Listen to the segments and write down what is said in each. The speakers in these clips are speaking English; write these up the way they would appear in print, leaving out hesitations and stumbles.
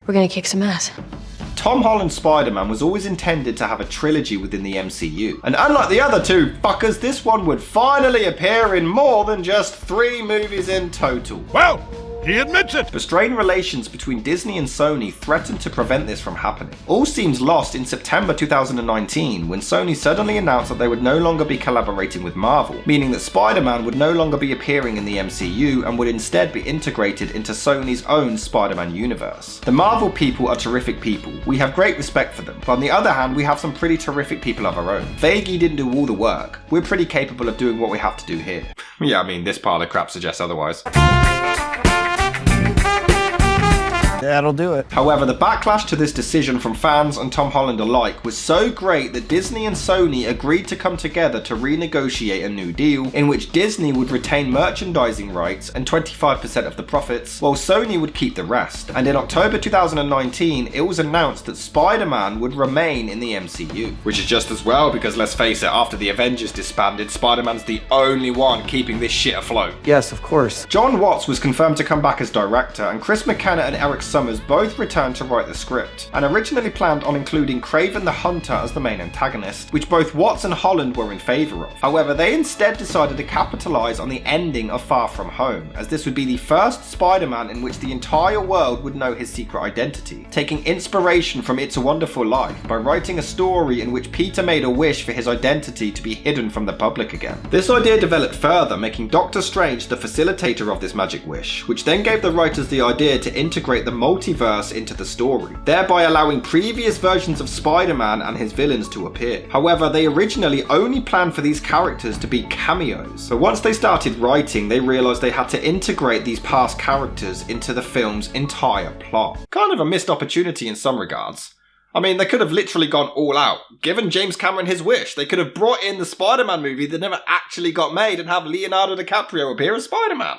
we're gonna kick some ass. Tom Holland's Spider-Man was always intended to have a trilogy within the MCU. And unlike the other two fuckers, this one would finally appear in more than just 3 movies in total. Well, he admits it! But strained relations between Disney and Sony threatened to prevent this from happening. All seems lost in September 2019 when Sony suddenly announced that they would no longer be collaborating with Marvel, meaning that Spider-Man would no longer be appearing in the MCU and would instead be integrated into Sony's own Spider-Man universe. The Marvel people are terrific people. We have great respect for them, but on the other hand, we have some pretty terrific people of our own. Feige didn't do all the work. We're pretty capable of doing what we have to do here. Yeah, I mean, this pile of crap suggests otherwise. That'll do it. However, the backlash to this decision from fans and Tom Holland alike was so great that Disney and Sony agreed to come together to renegotiate a new deal in which Disney would retain merchandising rights and 25% of the profits, while Sony would keep the rest. And in October 2019, it was announced that Spider-Man would remain in the MCU. Which is just as well, because let's face it, after the Avengers disbanded, Spider-Man's the only one keeping this shit afloat. Yes, of course. John Watts was confirmed to come back as director, and Chris McKenna and Eric Summers both returned to write the script, and originally planned on including Kraven the Hunter as the main antagonist, which both Watts and Holland were in favour of. However, they instead decided to capitalise on the ending of Far From Home, as this would be the first Spider-Man in which the entire world would know his secret identity, taking inspiration from It's a Wonderful Life by writing a story in which Peter made a wish for his identity to be hidden from the public again. This idea developed further, making Doctor Strange the facilitator of this magic wish, which then gave the writers the idea to integrate the multiverse into the story, thereby allowing previous versions of Spider-Man and his villains to appear. However, they originally only planned for these characters to be cameos, but once they started writing, they realised they had to integrate these past characters into the film's entire plot. Kind of a missed opportunity in some regards. I mean, they could have literally gone all out. Given James Cameron his wish, they could have brought in the Spider-Man movie that never actually got made and have Leonardo DiCaprio appear as Spider-Man.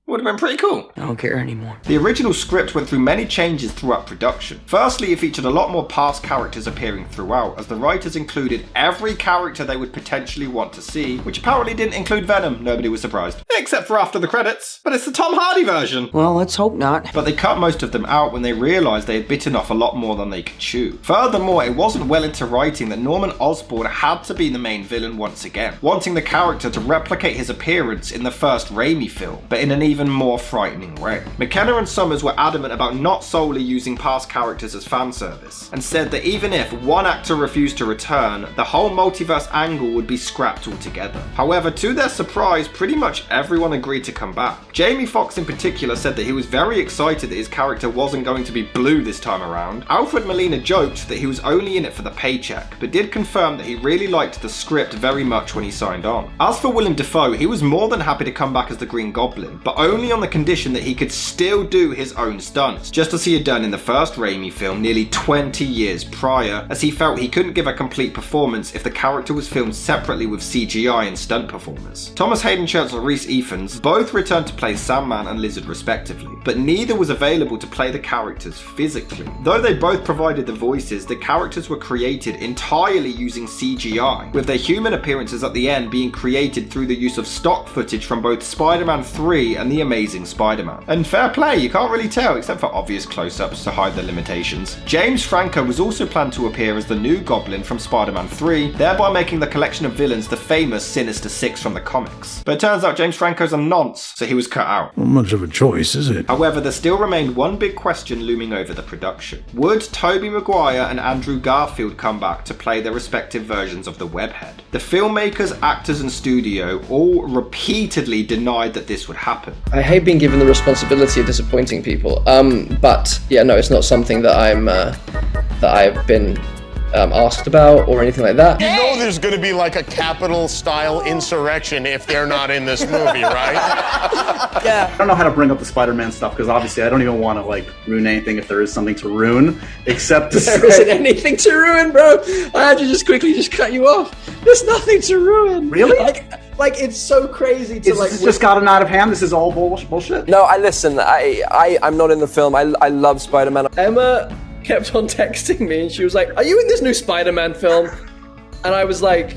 Would have been pretty cool. I don't care anymore. The original script went through many changes throughout production. Firstly, it featured a lot more past characters appearing throughout, as the writers included every character they would potentially want to see, which apparently didn't include Venom. Nobody was surprised. Except for after the credits. But it's the Tom Hardy version. Well, let's hope not. But they cut most of them out when they realised they had bitten off a lot more than they could chew. Furthermore, it wasn't well into writing that Norman Osborn had to be the main villain once again, wanting the character to replicate his appearance in the first Raimi film, but in an even more frightening way. McKenna and Summers were adamant about not solely using past characters as fan service, and said that even if one actor refused to return, the whole multiverse angle would be scrapped altogether. However, to their surprise, pretty much everyone agreed to come back. Jamie Foxx in particular said that he was very excited that his character wasn't going to be blue this time around. Alfred Molina joked that he was only in it for the paycheck, but did confirm that he really liked the script very much when he signed on. As for Willem Dafoe, he was more than happy to come back as the Green Goblin, but only on the condition that he could still do his own stunts, just as he had done in the first Raimi film nearly 20 years prior, as he felt he couldn't give a complete performance if the character was filmed separately with CGI and stunt performers. Thomas Hayden Church and Rhys Ifans both returned to play Sandman and Lizard respectively, but neither was available to play the characters physically. Though they both provided the voices, the characters were created entirely using CGI, with their human appearances at the end being created through the use of stock footage from both Spider-Man 3 and The Amazing Spider-Man. And fair play, you can't really tell except for obvious close-ups to hide the limitations. James Franco was also planned to appear as the new Goblin from Spider-Man 3, thereby making the collection of villains the famous Sinister Six from the comics. But it turns out James Franco's a nonce, so he was cut out. Not much of a choice, is it? However, there still remained one big question looming over the production. Would Tobey Maguire and Andrew Garfield come back to play their respective versions of the Webhead? The filmmakers, actors and studio all repeatedly denied that this would happen. I hate being given the responsibility of disappointing people, but yeah, no, it's not something that I've been asked about or anything like that. You know there's going to be like a Capitol-style insurrection if they're not in this movie, right? Yeah. I don't know how to bring up the Spider-Man stuff because obviously I don't even want to like ruin anything if there is something to ruin, except to There isn't anything to ruin, bro. I had to just quickly cut you off. There's nothing to ruin. Really? Like it's so crazy to like. It's just gotten out of hand. This is all bullshit. No, I'm not in the film. I love Spider-Man. Emma kept on texting me and she was like, "Are you in this new Spider-Man film?" And I was like,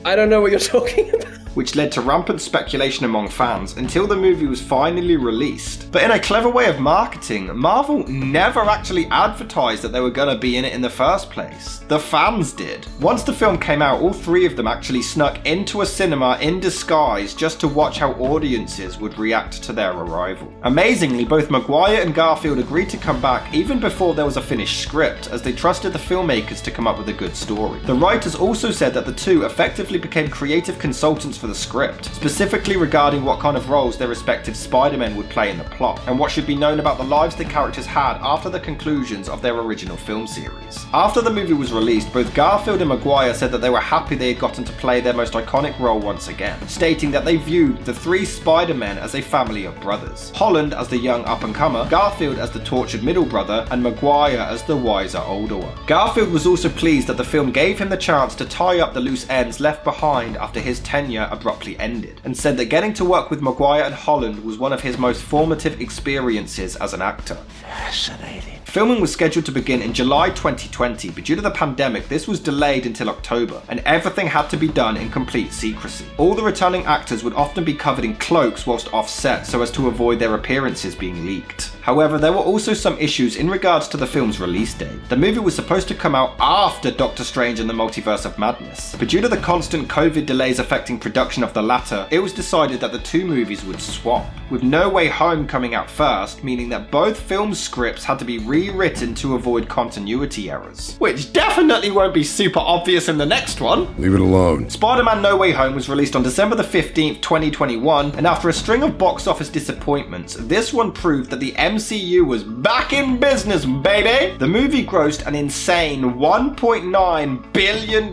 "I don't know what you're talking about." which led to rampant speculation among fans until the movie was finally released. But in a clever way of marketing, Marvel never actually advertised that they were going to be in it in the first place. The fans did. Once the film came out, all three of them actually snuck into a cinema in disguise just to watch how audiences would react to their arrival. Amazingly, both Maguire and Garfield agreed to come back even before there was a finished script, as they trusted the filmmakers to come up with a good story. The writers also said that the two effectively became creative consultants for the script, specifically regarding what kind of roles their respective Spider-Men would play in the plot, and what should be known about the lives the characters had after the conclusions of their original film series. After the movie was released, both Garfield and Maguire said that they were happy they had gotten to play their most iconic role once again, stating that they viewed the three Spider-Men as a family of brothers. Holland as the young up-and-comer, Garfield as the tortured middle brother, and Maguire as the wiser older one. Garfield was also pleased that the film gave him the chance to tie up the loose ends left behind after his tenure abruptly ended, and said that getting to work with Maguire and Holland was one of his most formative experiences as an actor. Fascinating. Filming was scheduled to begin in July 2020, but due to the pandemic, this was delayed until October, and everything had to be done in complete secrecy. All the returning actors would often be covered in cloaks whilst off set so as to avoid their appearances being leaked. However, there were also some issues in regards to the film's release date. The movie was supposed to come out after Doctor Strange and the Multiverse of Madness, but due to the constant COVID delays affecting production of the latter, it was decided that the two movies would swap, with No Way Home coming out first, meaning that both film scripts had to be rewritten to avoid continuity errors. Which definitely won't be super obvious in the next one. Leave it alone. Spider-Man No Way Home was released on December the 15th, 2021, and after a string of box office disappointments, this one proved that the MCU was back in business, baby! The movie grossed an insane $1.9 billion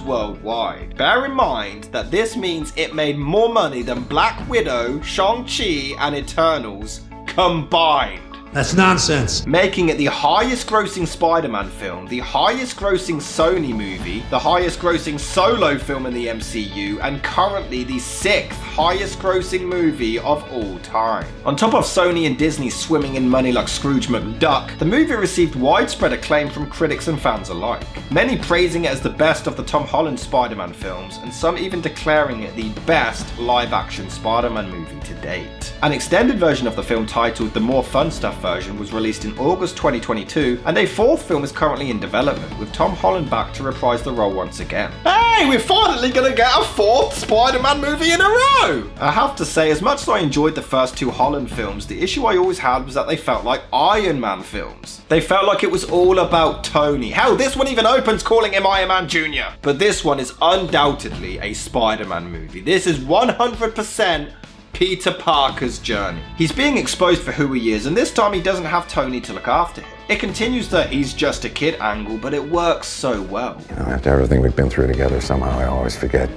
worldwide. Bear in mind that this means it made more money than Black Widow, Shang-Chi, and Eternals combined. That's nonsense. Making it the highest grossing Spider-Man film, the highest grossing Sony movie, the highest grossing solo film in the MCU, and currently the 6th highest grossing movie of all time. On top of Sony and Disney swimming in money like Scrooge McDuck, the movie received widespread acclaim from critics and fans alike. Many praising it as the best of the Tom Holland Spider-Man films, and some even declaring it the best live-action Spider-Man movie to date. An extended version of the film titled The More Fun Stuff version was released in August 2022, and a fourth film is currently in development, with Tom Holland back to reprise the role once again. Hey, we're finally gonna get a fourth Spider-Man movie in a row! I have to say, as much as I enjoyed the first two Holland films, the issue I always had was that they felt like Iron Man films. They felt like it was all about Tony. Hell, this one even opens calling him Iron Man Jr. But this one is undoubtedly a Spider-Man movie. This is 100% Peter Parker's journey. He's being exposed for who he is, and this time he doesn't have Tony to look after him. It continues the he's just a kid angle, but it works so well. You know, after everything we've been through together, somehow I always forget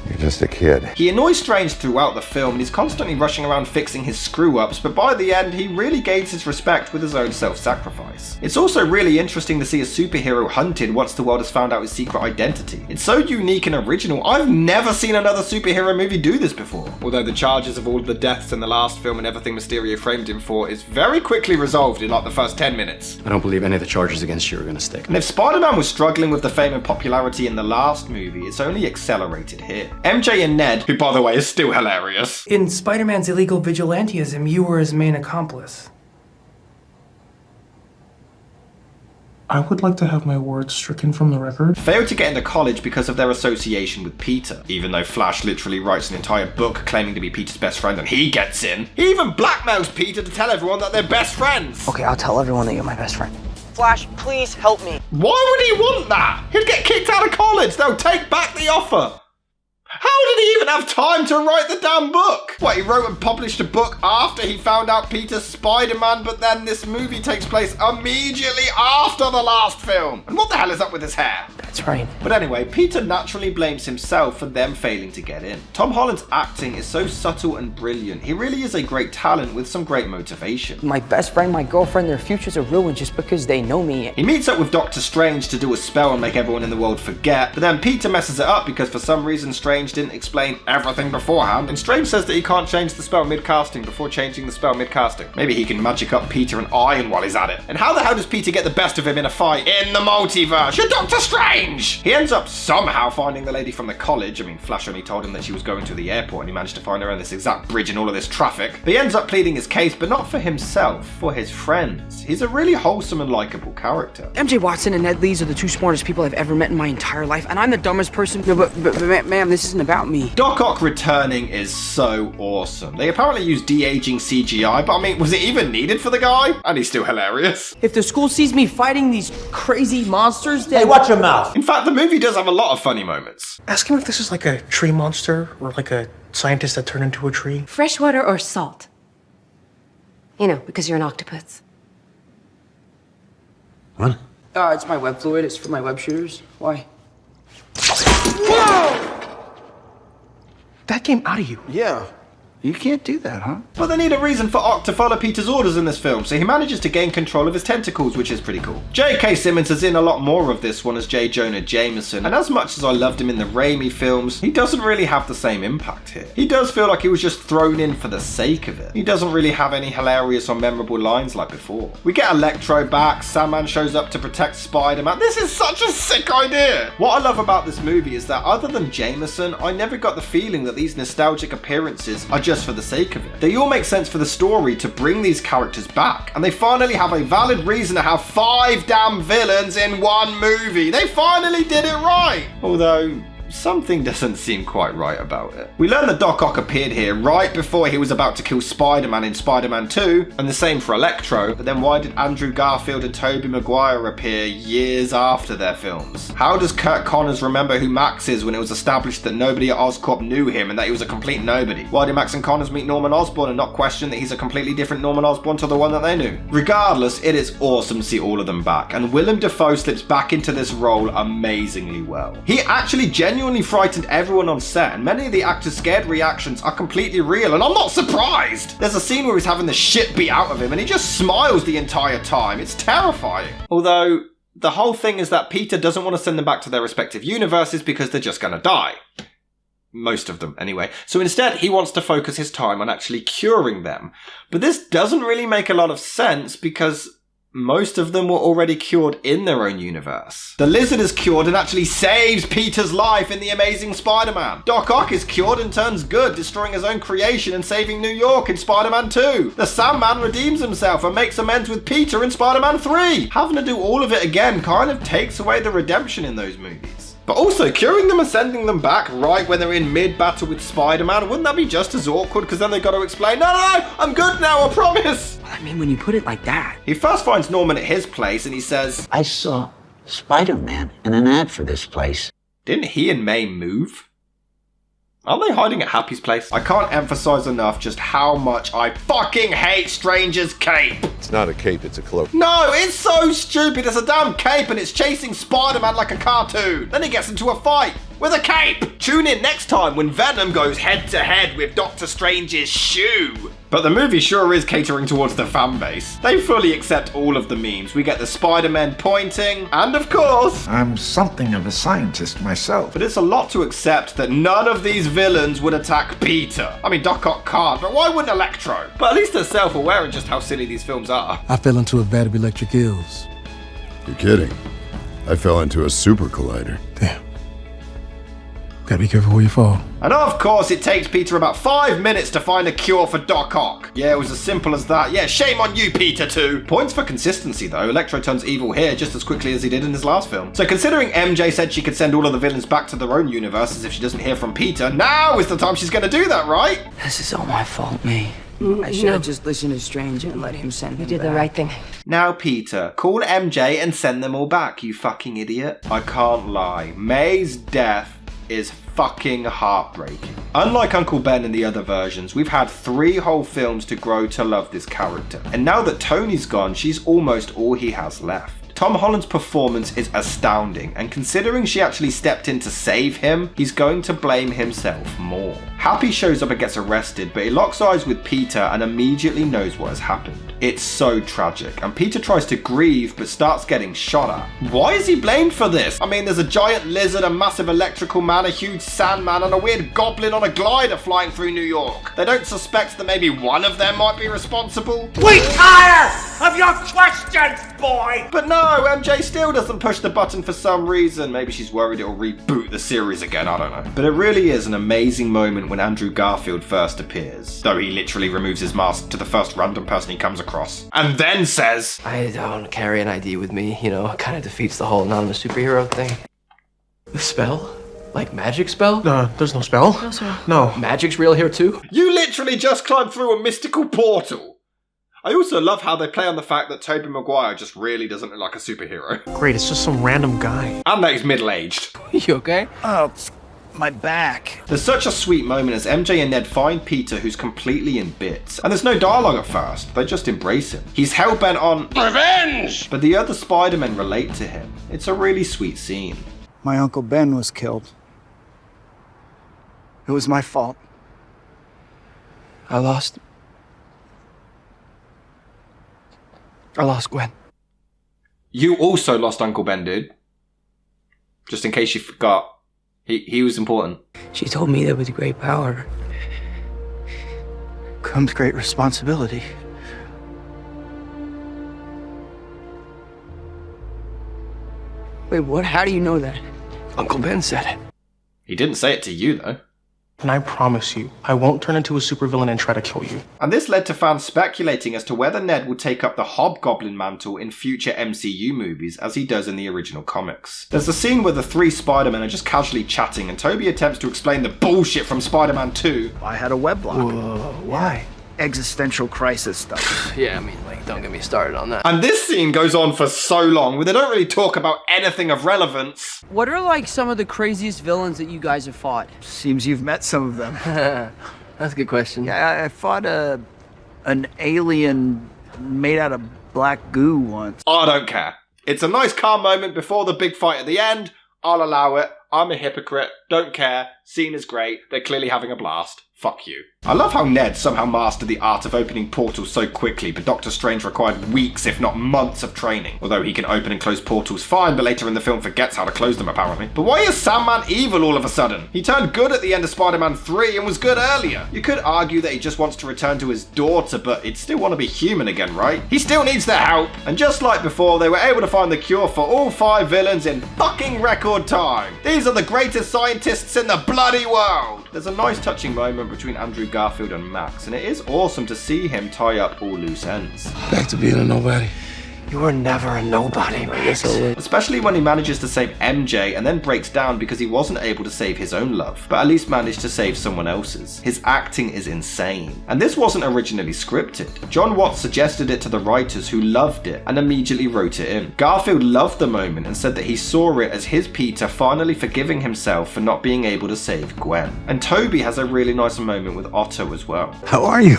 you're just a kid. He annoys Strange throughout the film, and he's constantly rushing around fixing his screw-ups, but by the end, he really gains his respect with his own self-sacrifice. It's also really interesting to see a superhero hunted once the world has found out his secret identity. It's so unique and original. I've never seen another superhero movie do this before. Although the charges of all the deaths in the last film and everything Mysterio framed him for is very quickly resolved in like the first 10 minutes. I don't believe any of the charges against you are gonna stick. And if Spider-Man was struggling with the fame and popularity in the last movie, it's only accelerated here. MJ and Ned, who by the way is still hilarious. In Spider-Man's illegal vigilantism, you were his main accomplice. I would like to have my words stricken from the record. Failed to get into college because of their association with Peter, even though Flash literally writes an entire book claiming to be Peter's best friend and he gets in. He even blackmails Peter to tell everyone that they're best friends. Okay, I'll tell everyone that you're my best friend. Flash, please help me. Why would he want that? He'd get kicked out of college. They'll take back the offer. How did he even have time to write the damn book? What, he wrote and published a book after he found out Peter's Spider-Man, but then this movie takes place immediately after the last film? And what the hell is up with his hair? That's right. But anyway, Peter naturally blames himself for them failing to get in. Tom Holland's acting is so subtle and brilliant. He really is a great talent with some great motivation. My best friend, my girlfriend, their futures are ruined just because they know me. He meets up with Doctor Strange to do a spell and make everyone in the world forget, but then Peter messes it up because for some reason Strange didn't explain everything beforehand, and Strange says that he can't change the spell mid-casting before changing the spell mid-casting. Maybe he can magic up Peter and Iron while he's at it. And how the hell does Peter get the best of him in a fight in the multiverse? You're Doctor Strange! Strange! He ends up somehow finding the lady from the college. I mean, Flash only told him that she was going to the airport and he managed to find her on this exact bridge in all of this traffic. But he ends up pleading his case, but not for himself, for his friends. He's a really wholesome and likable character. MJ Watson and Ned Leeds are the two smartest people I've ever met in my entire life, and I'm the dumbest person. No, but ma'am, this isn't about me. Doc Ock returning is so awesome. They apparently use de-aging CGI, but I mean, was it even needed for the guy? And he's still hilarious. If the school sees me fighting these crazy monsters, then... Hey, watch your mouth! In fact, the movie does have a lot of funny moments. Ask him if this is like a tree monster or like a scientist that turned into a tree. Freshwater or salt? You know, because you're an octopus. What? It's my web fluid. It's for my web shooters. Why? That came out of you. Yeah. You can't do that, huh? But they need a reason for Ock to follow Peter's orders in this film, so he manages to gain control of his tentacles, which is pretty cool. J.K. Simmons is in a lot more of this one as J. Jonah Jameson, and as much as I loved him in the Raimi films, he doesn't really have the same impact here. He does feel like he was just thrown in for the sake of it. He doesn't really have any hilarious or memorable lines like before. We get Electro back, Sandman shows up to protect Spider-Man. This is such a sick idea! What I love about this movie is that other than Jameson, I never got the feeling that these nostalgic appearances are just for the sake of it. They all make sense for the story to bring these characters back, and they finally have a valid reason to have 5 damn villains in one movie. They finally did it right! Although, something doesn't seem quite right about it. We learn that Doc Ock appeared here right before he was about to kill Spider-Man in Spider-Man 2, and the same for Electro, but then why did Andrew Garfield and Tobey Maguire appear years after their films? How does Kirk Connors remember who Max is when it was established that nobody at Oscorp knew him and that he was a complete nobody? Why did Max and Connors meet Norman Osborn and not question that he's a completely different Norman Osborn to the one that they knew? Regardless, it is awesome to see all of them back, and Willem Dafoe slips back into this role amazingly well. He actually genuinely frightened everyone on set, and many of the actors' scared reactions are completely real, and I'm not surprised! There's a scene where he's having the shit beat out of him and he just smiles the entire time. It's terrifying. Although, the whole thing is that Peter doesn't want to send them back to their respective universes because they're just gonna die. Most of them, anyway. So instead, he wants to focus his time on actually curing them. But this doesn't really make a lot of sense because most of them were already cured in their own universe. The Lizard is cured and actually saves Peter's life in The Amazing Spider-Man. Doc Ock is cured and turns good, destroying his own creation and saving New York in Spider-Man 2. The Sandman redeems himself and makes amends with Peter in Spider-Man 3. Having to do all of it again kind of takes away the redemption in those movies. But also, curing them and sending them back right when they're in mid-battle with Spider-Man, wouldn't that be just as awkward? Because then they've got to explain, no, I'm good now, I promise. I mean, when you put it like that. He first finds Norman at his place and he says, I saw Spider-Man in an ad for this place. Didn't he and May move? Are they hiding at Happy's place? I can't emphasize enough just how much I fucking hate Stranger's cape. It's not a cape, it's a cloak. No, it's so stupid. It's a damn cape and it's chasing Spider-Man like a cartoon. Then he gets into a fight with a cape. Tune in next time when Venom goes head to head with Doctor Strange's shoe. But the movie sure is catering towards the fan base. They fully accept all of the memes. We get the Spider-Man pointing, and of course, I'm something of a scientist myself. but it's a lot to accept that none of these villains would attack Peter. I mean, Doc Ock can't, but why wouldn't Electro? But at least they're self-aware of just how silly these films are. I fell into a vat of electric eels. You're kidding. I fell into a super collider. Damn. Gotta be careful where you fall. And of course, it takes Peter about 5 minutes to find a cure for Doc Ock. Yeah, it was as simple as that. Yeah, shame on you, Peter, too. Points for consistency, though. Electro turns evil here just as quickly as he did in his last film. So considering MJ said she could send all of the villains back to their own universes if she doesn't hear from Peter, now is the time she's gonna do that, right? This is all my fault, May. I should have just listened to Strange and let him send them You did back. the right thing. Now, Peter, call MJ and send them all back, you fucking idiot. I can't lie. May's death is fucking heartbreaking. Unlike Uncle Ben in the other versions, we've had 3 whole films to grow to love this character. And now that Tony's gone, she's almost all he has left. Tom Holland's performance is astounding, and considering she actually stepped in to save him, he's going to blame himself more. Happy shows up and gets arrested, but he locks eyes with Peter and immediately knows what has happened. It's so tragic, and Peter tries to grieve but starts getting shot at. Why is he blamed for this? I mean, there's a giant lizard, a massive electrical man, a huge sandman, and a weird goblin on a glider flying through New York. They don't suspect that maybe one of them might be responsible? We tire of your questions, boy! But no, MJ still doesn't push the button for some reason. Maybe she's worried it'll reboot the series again, I don't know. But it really is an amazing moment when Andrew Garfield first appears, though he literally removes his mask to the first random person he comes across, and then says, I don't carry an ID with me, you know, it kind of defeats the whole anonymous superhero thing. The spell? Like magic spell? There's no spell. No, sir. No. Magic's real here too? You literally just climbed through a mystical portal! I also love how they play on the fact that Tobey Maguire just really doesn't look like a superhero. Great, it's just some random guy. And that he's middle-aged. You okay? Oh, my back. There's such a sweet moment as MJ and Ned find Peter, who's completely in bits. And there's no dialogue at first, they just embrace him. He's hell-bent on revenge! But the other Spider-Men relate to him. It's a really sweet scene. My Uncle Ben was killed. It was my fault. I lost Gwen. You also lost Uncle Ben, dude. Just in case you forgot. He was important. She told me that with great power Comes great responsibility. Wait, what? How do you know that? Uncle Ben said it. He didn't say it to you, though. And I promise you, I won't turn into a supervillain and try to kill you. And this led to fans speculating as to whether Ned will take up the Hobgoblin mantle in future MCU movies as he does in the original comics. There's a scene where the three Spider-Men are just casually chatting and Tobey attempts to explain the bullshit from Spider-Man 2. I had a web block. Whoa, why? Existential crisis stuff. Yeah, I mean, like, don't get me started on that. And this scene goes on for so long where they don't really talk about anything of relevance. What are like some of the craziest villains that you guys have fought? Seems you've met some of them. That's a good question. Yeah, I fought an alien made out of black goo once. I don't care. It's a nice calm moment before the big fight at the end. I'll allow it. I'm a hypocrite. Don't care. Scene is great. They're clearly having a blast. Fuck you. I love how Ned somehow mastered the art of opening portals so quickly, but Doctor Strange required weeks, if not months of training. Although he can open and close portals fine, but later in the film forgets how to close them apparently. But why is Sandman evil all of a sudden? He turned good at the end of Spider-Man 3 and was good earlier. You could argue that he just wants to return to his daughter, but he'd still want to be human again, right? He still needs their help. And just like before, they were able to find the cure for all 5 villains in fucking record time. These are the greatest scientists in the bloody world. There's a nice touching moment between Andrew Garfield and Max, and it is awesome to see him tie up all loose ends. Back to being a nobody. You were never a nobody, Max. Especially when he manages to save MJ and then breaks down because he wasn't able to save his own love, but at least managed to save someone else's. His acting is insane. And this wasn't originally scripted. John Watts suggested it to the writers who loved it and immediately wrote it in. Garfield loved the moment and said that he saw it as his Peter finally forgiving himself for not being able to save Gwen. And Tobey has a really nice moment with Otto as well. How are you?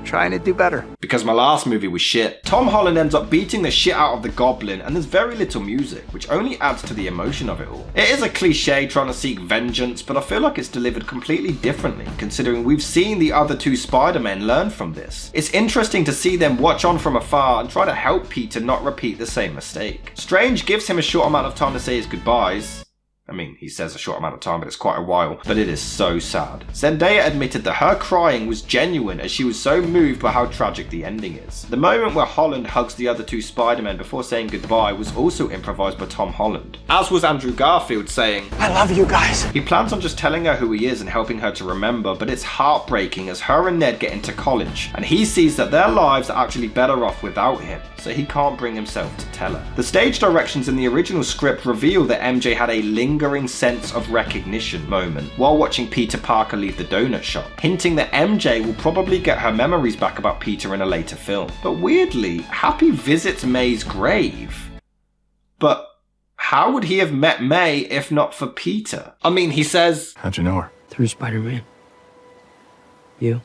Trying to do better. Because my last movie was shit. Tom Holland ends up beating the shit out of the Goblin and there's very little music, which only adds to the emotion of it all. It is a cliche trying to seek vengeance, but I feel like it's delivered completely differently, considering we've seen the other 2 Spider-Men learn from this. It's interesting to see them watch on from afar and try to help Peter not repeat the same mistake. Strange gives him a short amount of time to say his goodbyes. I mean, he says a short amount of time, but it's quite a while. But it is so sad. Zendaya admitted that her crying was genuine as she was so moved by how tragic the ending is. The moment where Holland hugs the other 2 Spider-Men before saying goodbye was also improvised by Tom Holland. As was Andrew Garfield saying, I love you guys. He plans on just telling her who he is and helping her to remember, but it's heartbreaking as her and Ned get into college, and he sees that their lives are actually better off without him, so he can't bring himself to tell her. The stage directions in the original script reveal that MJ had a lingering sense of recognition moment while watching Peter Parker leave the donut shop, hinting that MJ will probably get her memories back about Peter in a later film. But weirdly, Happy visits May's grave. But how would he have met May if not for Peter? I mean, he says, How'd you know her? Through Spider-Man. You?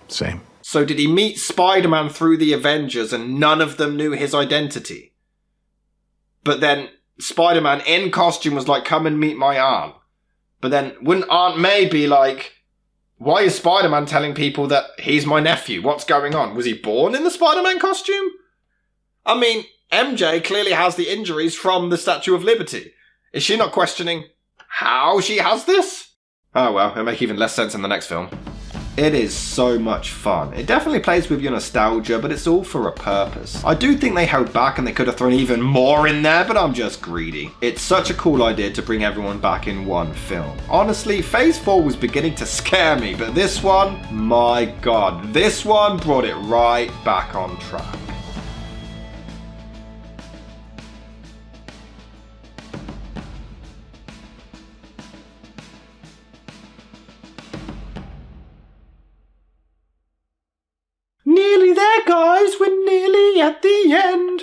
Same. So did he meet Spider-Man through the Avengers and none of them knew his identity? But then Spider-Man in costume was like, come and meet my aunt. But then wouldn't Aunt May be like, why is Spider-Man telling people that he's my nephew? What's going on? Was he born in the Spider-Man costume? I mean, MJ clearly has the injuries from the Statue of Liberty. Is she not questioning how she has this? Oh well, it'll make even less sense in the next film. It is so much fun. It definitely plays with your nostalgia, but it's all for a purpose. I do think they held back and they could have thrown even more in there, but I'm just greedy. It's such a cool idea to bring everyone back in one film. Honestly, Phase 4 was beginning to scare me, but this one, my god, this one brought it right back on track. Nearly there, guys. We're nearly at the end.